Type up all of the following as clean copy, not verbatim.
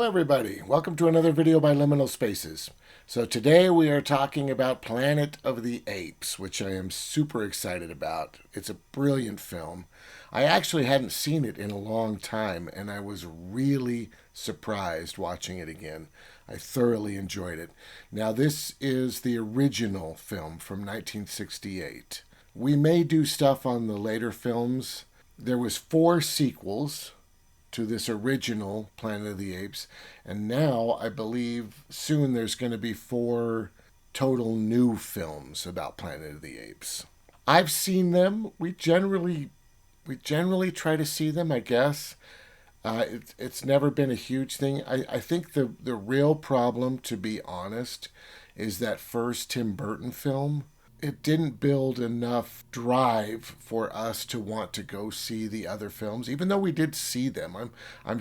everybody. Welcome to another video by Liminal Spaces. So today we are talking about Planet of the Apes, which I am super excited about. It's a brilliant film. I actually hadn't seen it in a long time, and I was really surprised watching it again. I thoroughly enjoyed it. Now, this is the original film from 1968. We may do stuff on the later films. There was 4 sequels to this original Planet of the Apes, and now I believe soon there's going to be 4 total new films about Planet of the Apes. I've seen them. We generally try to see them, I guess. It's never been a huge thing. I think the real problem, to be honest, is that first Tim Burton film. It didn't build enough drive for us to want to go see the other films, even though we did see them. I'm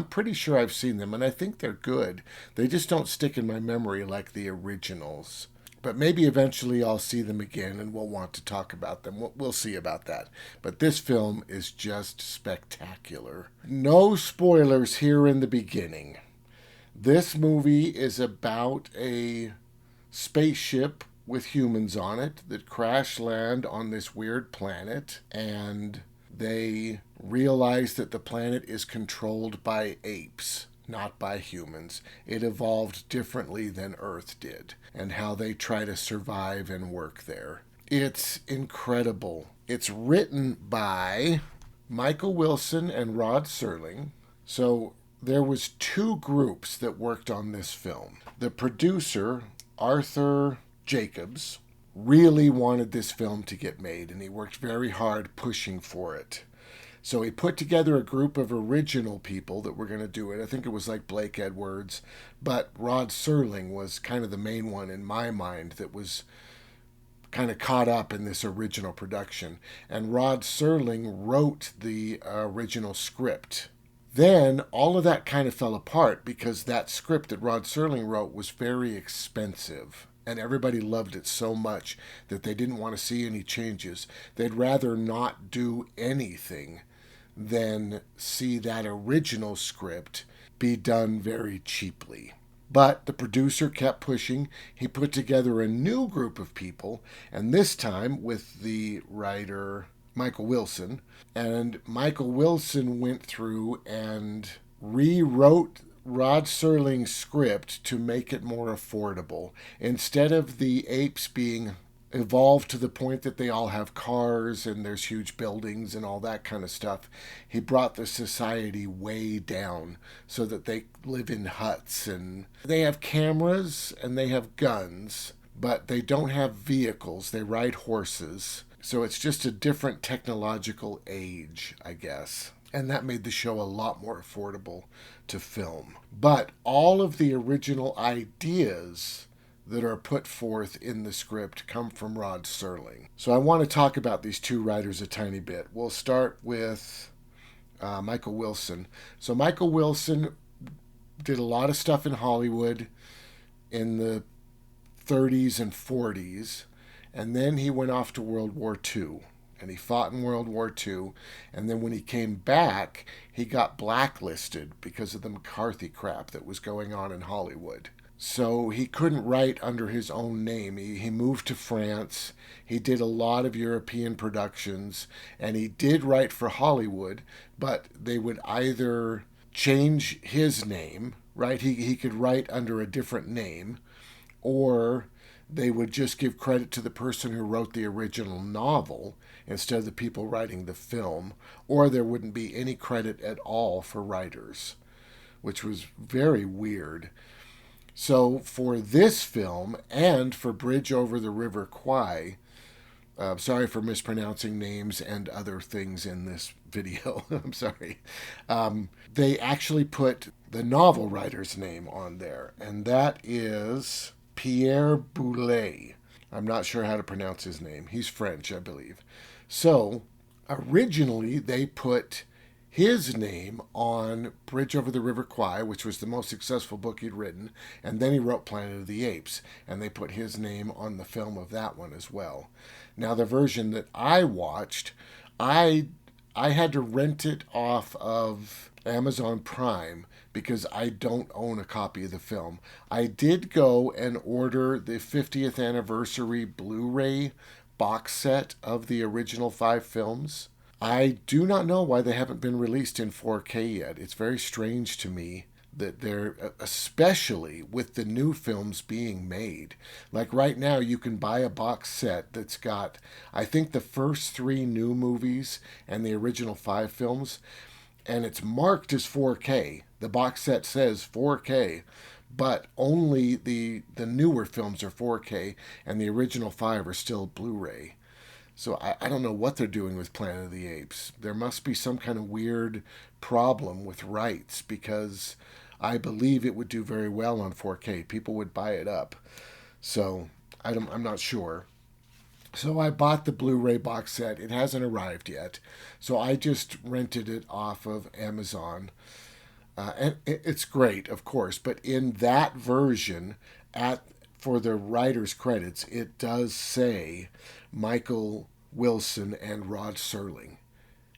pretty sure I've seen them, and I think they're good. They just don't stick in my memory like the originals. But maybe eventually I'll see them again and we'll want to talk about them. We'll see about that. But this film is just spectacular. No spoilers here in the beginning. This movie is about a spaceship with humans on it that crash land on this weird planet, and they realize that the planet is controlled by apes, not by humans. It evolved differently than Earth did, and how they try to survive and work there. It's incredible. It's written by Michael Wilson and Rod Serling. So there was 2 groups that worked on this film. The producer, Arthur Jacobs, really wanted this film to get made, and he worked very hard pushing for it. So he put together a group of original people that were going to do it. I think it was like Blake Edwards, but Rod Serling was kind of the main one in my mind that was kind of caught up in this original production. And Rod Serling wrote the original script. Then all of that kind of fell apart because that script that Rod Serling wrote was very expensive. And everybody loved it so much that they didn't want to see any changes. They'd rather not do anything than see that original script be done very cheaply. But the producer kept pushing. He put together a new group of people, and this time with the writer Michael Wilson. And Michael Wilson went through and rewrote Rod Serling's script to make it more affordable. Instead of the apes being evolved to the point that they all have cars and there's huge buildings and all that kind of stuff, he brought the society way down so that they live in huts, and they have cameras and they have guns, but they don't have vehicles. They ride horses. So it's just a different technological age, I guess. And that made the show a lot more affordable to film. But all of the original ideas that are put forth in the script come from Rod Serling. So I want to talk about these 2 writers a tiny bit. We'll start with Michael Wilson. So Michael Wilson did a lot of stuff in Hollywood in the 30s and 40s, and then he went off to World War II. And he fought in World War II, and then when he came back, he got blacklisted because of the McCarthy crap that was going on in Hollywood. So he couldn't write under his own name. He moved to France. He did a lot of European productions, and he did write for Hollywood, but they would either change his name, right? He could write under a different name, or they would just give credit to the person who wrote the original novel instead of the people writing the film, or there wouldn't be any credit at all for writers, which was very weird. So for this film and for Bridge Over the River Kwai, sorry for mispronouncing names and other things in this video, I'm sorry, they actually put the novel writer's name on there, and that is Pierre Boulez. I'm not sure how to pronounce his name. He's French, I believe. So originally they put his name on Bridge Over the River Kwai, which was the most successful book he'd written, and then he wrote Planet of the Apes, and they put his name on the film of that one as well. Now the version that I watched, I had to rent it off of Amazon Prime because I don't own a copy of the film. I did go and order the 50th anniversary Blu-ray box set of the original 5 films. I do not know why they haven't been released in 4K yet. It's very strange to me that they're, especially with the new films being made. Like right now, you can buy a box set that's got, I think, the first 3 new movies and the original 5 films, and it's marked as 4K. The box set says 4K, but only the newer films are 4K, and the original 5 are still Blu-ray. So I don't know what they're doing with Planet of the Apes. There must be some kind of weird problem with rights, because I believe it would do very well on 4K. People would buy it up. So I'm not sure. So I bought the Blu-ray box set. It hasn't arrived yet. So I just rented it off of Amazon. And it's great, of course. But in that version, for the writer's credits, it does say Michael Wilson and Rod Serling.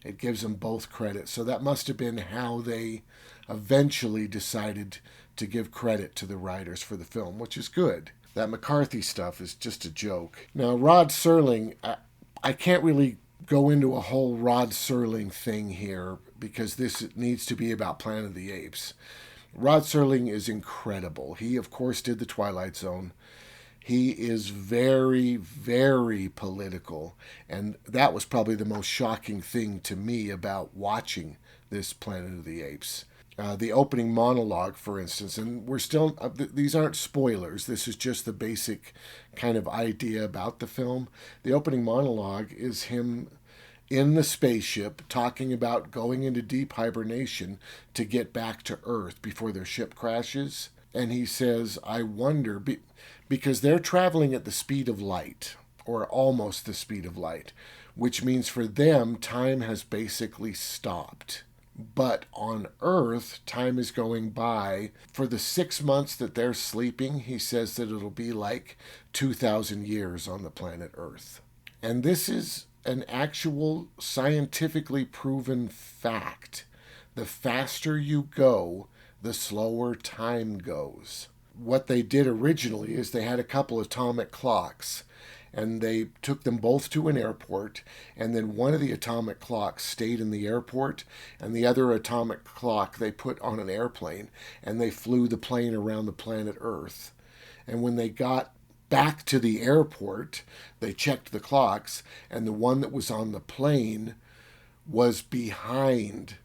It gives them both credit. So that must have been how they eventually decided to give credit to the writers for the film, which is good. That McCarthy stuff is just a joke. Now, Rod Serling, I can't really go into a whole Rod Serling thing here because this needs to be about Planet of the Apes. Rod Serling is incredible. He, of course, did The Twilight Zone. He is very, very political, and that was probably the most shocking thing to me about watching this Planet of the Apes. The opening monologue, for instance, and we're still, these aren't spoilers, this is just the basic kind of idea about the film. The opening monologue is him in the spaceship talking about going into deep hibernation to get back to Earth before their ship crashes. And he says, I wonder, because they're traveling at the speed of light, or almost the speed of light, which means for them, time has basically stopped. But on Earth, time is going by. For the 6 months that they're sleeping, he says that it'll be like 2,000 years on the planet Earth. And this is an actual scientifically proven fact. The faster you go, the slower time goes. What they did originally is they had a couple atomic clocks, and they took them both to an airport, and then one of the atomic clocks stayed in the airport, and the other atomic clock they put on an airplane, and they flew the plane around the planet Earth. And when they got back to the airport, they checked the clocks, and the one that was on the plane was behind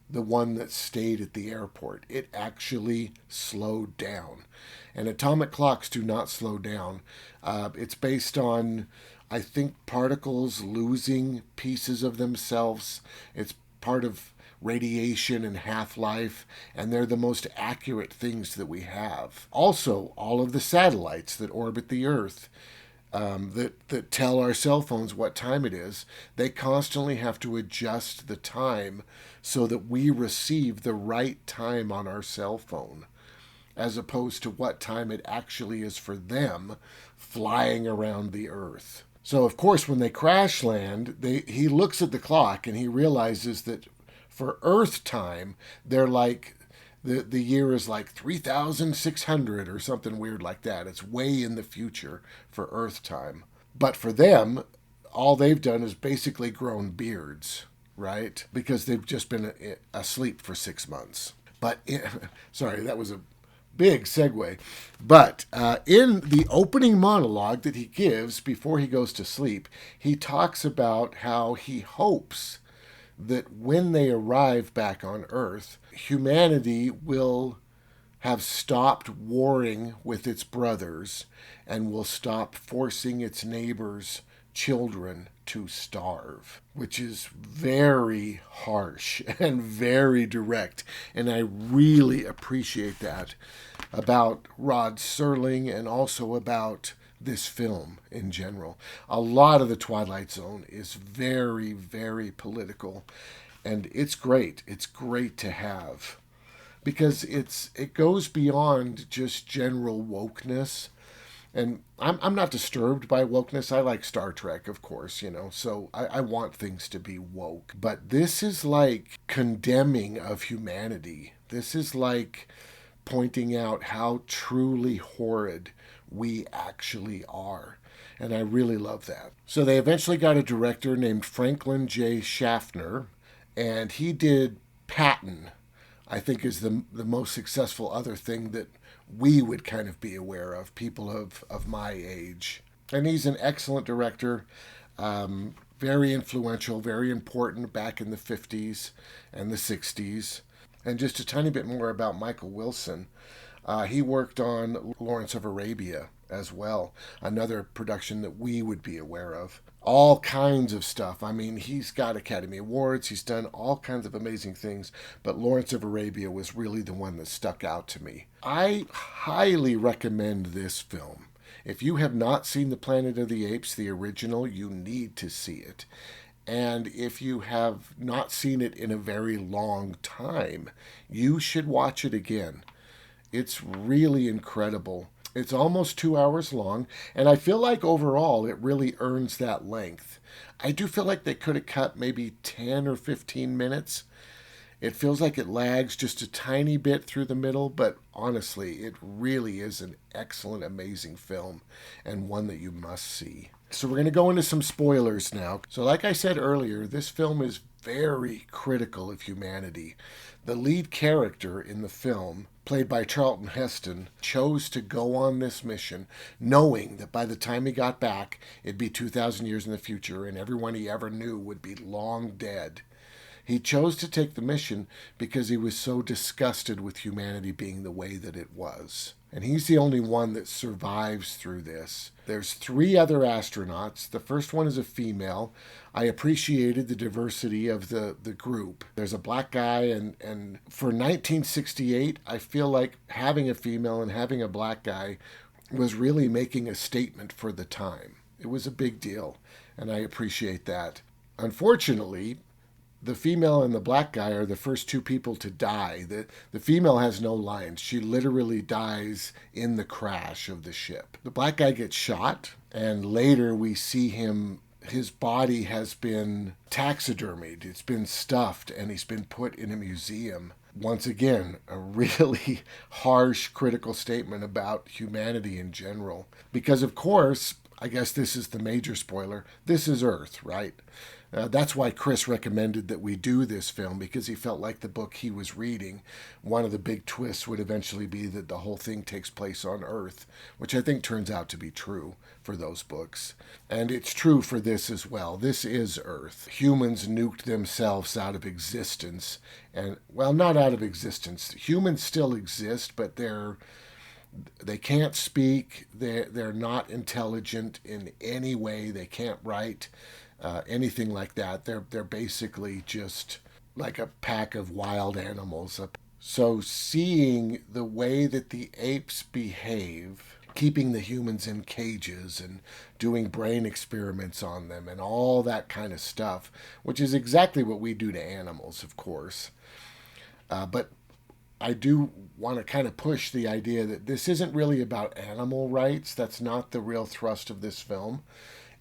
the one that stayed at the airport. It actually slowed down. And atomic clocks do not slow down. It's based on, I think, particles losing pieces of themselves. It's part of radiation and half-life, and they're the most accurate things that we have. Also, all of the satellites that orbit the Earth, that tell our cell phones what time it is, they constantly have to adjust the time so that we receive the right time on our cell phone, as opposed to what time it actually is for them flying around the Earth. So, of course, when they crash land, he looks at the clock and he realizes that for Earth time, they're like, the year is like 3,600 or something weird like that. It's way in the future for Earth time. But for them, all they've done is basically grown beards, right? Because they've just been asleep for 6 months. But, sorry, that was a big segue. But in the opening monologue that he gives before he goes to sleep, he talks about how he hopes that when they arrive back on Earth, humanity will have stopped warring with its brothers and will stop forcing its neighbors' children to starve, which is very harsh and very direct. And I really appreciate that about Rod Serling and also about this film in general. A lot of the Twilight Zone is very, very political, and it's great. It's great to have because it goes beyond just general wokeness. And I'm not disturbed by wokeness. I like Star Trek, of course, so I want things to be woke. But this is like condemning of humanity This is like pointing out how truly horrid we actually are. And I really love that. So they eventually got a director named Franklin J. Schaffner, and he did Patton, I think is the most successful other thing that we would kind of be aware of, people of my age. And he's an excellent director, very influential, very important back in the 50s and the 60s. And just a tiny bit more about Michael Wilson. He worked on Lawrence of Arabia as well, another production that we would be aware of. All kinds of stuff. I mean, he's got Academy Awards, he's done all kinds of amazing things, but Lawrence of Arabia was really the one that stuck out to me. I highly recommend this film. If you have not seen The Planet of the Apes, the original, you need to see it. And if you have not seen it in a very long time, you should watch it again. It's really incredible. It's almost 2 hours long, and I feel like overall it really earns that length. I do feel like they could have cut maybe 10 or 15 minutes. It feels like it lags just a tiny bit through the middle, but honestly, it really is an excellent, amazing film and one that you must see. So we're going to go into some spoilers now. So like I said earlier, this film is very critical of humanity. The lead character in the film, played by Charlton Heston, chose to go on this mission knowing that by the time he got back, it'd be 2,000 years in the future and everyone he ever knew would be long dead. He chose to take the mission because he was so disgusted with humanity being the way that it was. And he's the only one that survives through this. There's 3 other astronauts. The first one is a female. I appreciated the diversity of the group. There's a black guy, and for 1968, I feel like having a female and having a black guy was really making a statement for the time. It was a big deal, and I appreciate that. Unfortunately, the female and the black guy are the first 2 people to die. The female has no lines. She literally dies in the crash of the ship. The black guy gets shot, and later we see his body has been taxidermied. It's been stuffed, and he's been put in a museum. Once again, a really harsh, critical statement about humanity in general. Because, of course, I guess this is the major spoiler, this is Earth, right? That's why Chris recommended that we do this film, because he felt like the book he was reading, one of the big twists would eventually be that the whole thing takes place on Earth, which I think turns out to be true for those books. And it's true for this as well. This is Earth. Humans nuked themselves out of existence. And, well, not out of existence. Humans still exist, but they can't speak. They're not intelligent in any way. They can't write. Anything like that. They're basically just like a pack of wild animals. So seeing the way that the apes behave, keeping the humans in cages and doing brain experiments on them and all that kind of stuff, which is exactly what we do to animals, of course. But I do want to kind of push the idea that this isn't really about animal rights. That's not the real thrust of this film.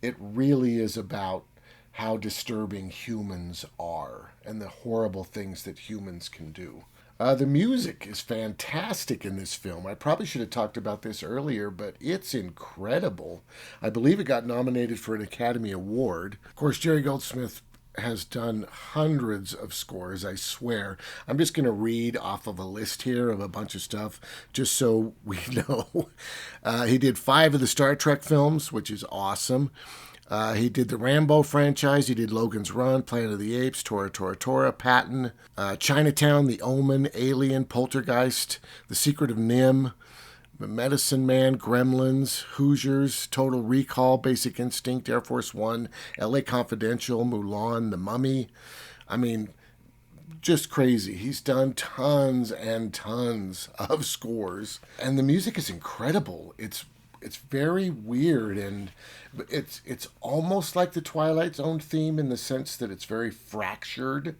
It really is about how disturbing humans are and the horrible things that humans can do. The music is fantastic in this film. I probably should have talked about this earlier, but it's incredible. I believe it got nominated for an Academy Award. Of course, Jerry Goldsmith has done hundreds of scores, I swear. I'm just going to read off of a list here of a bunch of stuff just so we know. He did 5 of the Star Trek films, which is awesome. He did the Rambo franchise. He did Logan's Run, Planet of the Apes, Tora Tora Tora, Patton, Chinatown, The Omen, Alien, Poltergeist, The Secret of Nim, The Medicine Man, Gremlins, Hoosiers, Total Recall, Basic Instinct, Air Force One, LA Confidential, Mulan, The Mummy. I mean, just crazy. He's done tons and tons of scores, and the music is incredible. It's very weird, and it's almost like the Twilight Zone theme in the sense that it's very fractured,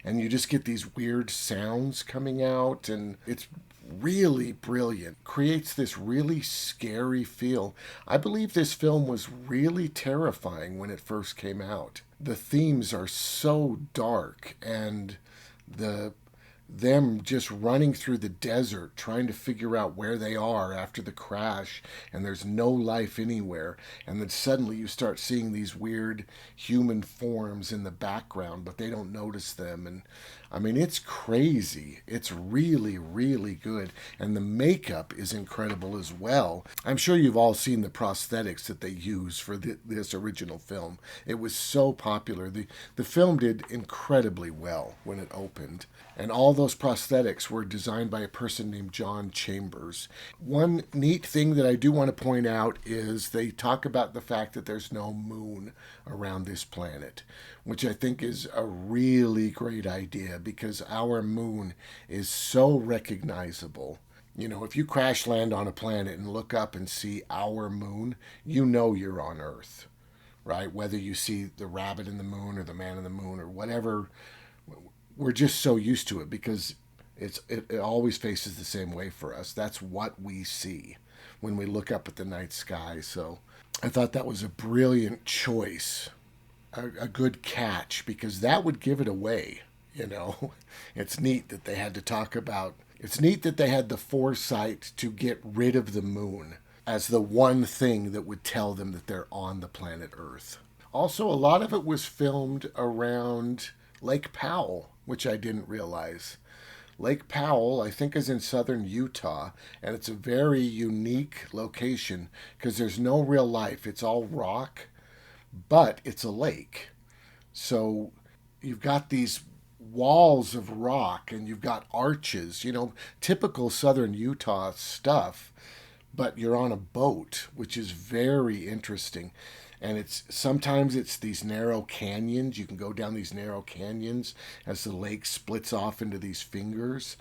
and you just get these weird sounds coming out, and it's really brilliant. Creates this really scary feel. I believe this film was really terrifying when it first came out. The themes are so dark, and the them just running through the desert trying to figure out where they are after the crash, and there's no life anywhere, and then suddenly you start seeing these weird human forms in the background, but they don't notice them. And I mean, it's crazy. It's really, really good, and the makeup is incredible as well. I'm sure you've all seen the prosthetics that they use for this original film. It was so popular. The film did incredibly well when it opened, and all those prosthetics were designed by a person named John Chambers. One neat thing that I do want to point out is they talk about the fact that there's no moon around this planet, which I think is a really great idea because our moon is so recognizable. You know, if you crash land on a planet and look up and see our moon, you know you're on Earth, right? Whether you see the rabbit in the moon or the man in the moon or whatever, we're just so used to it because it always faces the same way for us. That's what we see when we look up at the night sky. So I thought that was a brilliant choice, a good catch, because that would give it away. You know, it's neat that they had to talk about. It's neat that they had the foresight to get rid of the moon as the one thing that would tell them that they're on the planet Earth. Also, a lot of it was filmed around Lake Powell, which I didn't realize. Lake Powell, I think, is in southern Utah, and it's a very unique location because there's no real life. It's all rock, but it's a lake. So you've got these walls of rock and you've got arches, you know, typical southern Utah stuff, but you're on a boat, which is very interesting. And sometimes it's these narrow canyons. You can go down these narrow canyons as the lake splits off into these fingers.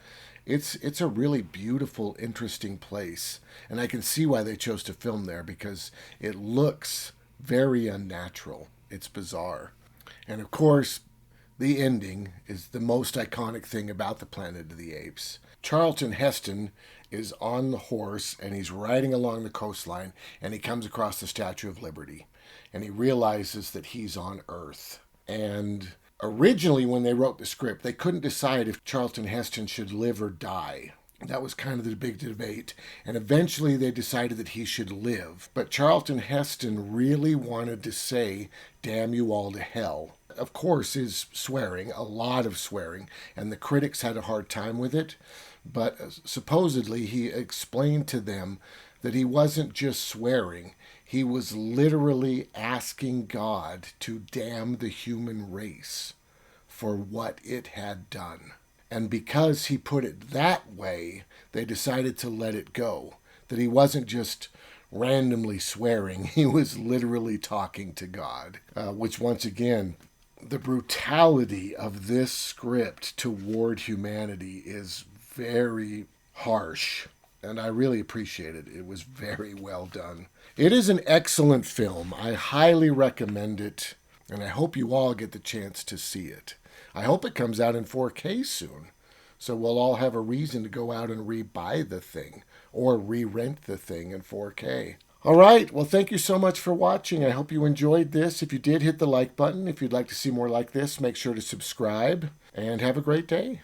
It's a really beautiful, interesting place. And I can see why they chose to film there because it looks very unnatural. It's bizarre. And of course, the ending is the most iconic thing about the Planet of the Apes. Charlton Heston is on the horse and he's riding along the coastline and he comes across the Statue of Liberty and he realizes that he's on Earth. And originally when they wrote the script, they couldn't decide if Charlton Heston should live or die. That was kind of the big debate. And eventually they decided that he should live. But Charlton Heston really wanted to say, "Damn you all to hell." Of course, is swearing, a lot of swearing, and the critics had a hard time with it. But supposedly he explained to them that he wasn't just swearing, he was literally asking God to damn the human race for what it had done. And because he put it that way, they decided to let it go. That he wasn't just randomly swearing, he was literally talking to God. Which, once again, the brutality of this script toward humanity is very harsh. And I really appreciate it. It was very well done. It is an excellent film. I highly recommend it. And I hope you all get the chance to see it. I hope it comes out in 4K soon, so we'll all have a reason to go out and re-buy the thing or re-rent the thing in 4K. All right, well, thank you so much for watching. I hope you enjoyed this. If you did, hit the like button. If you'd like to see more like this, make sure to subscribe, and have a great day.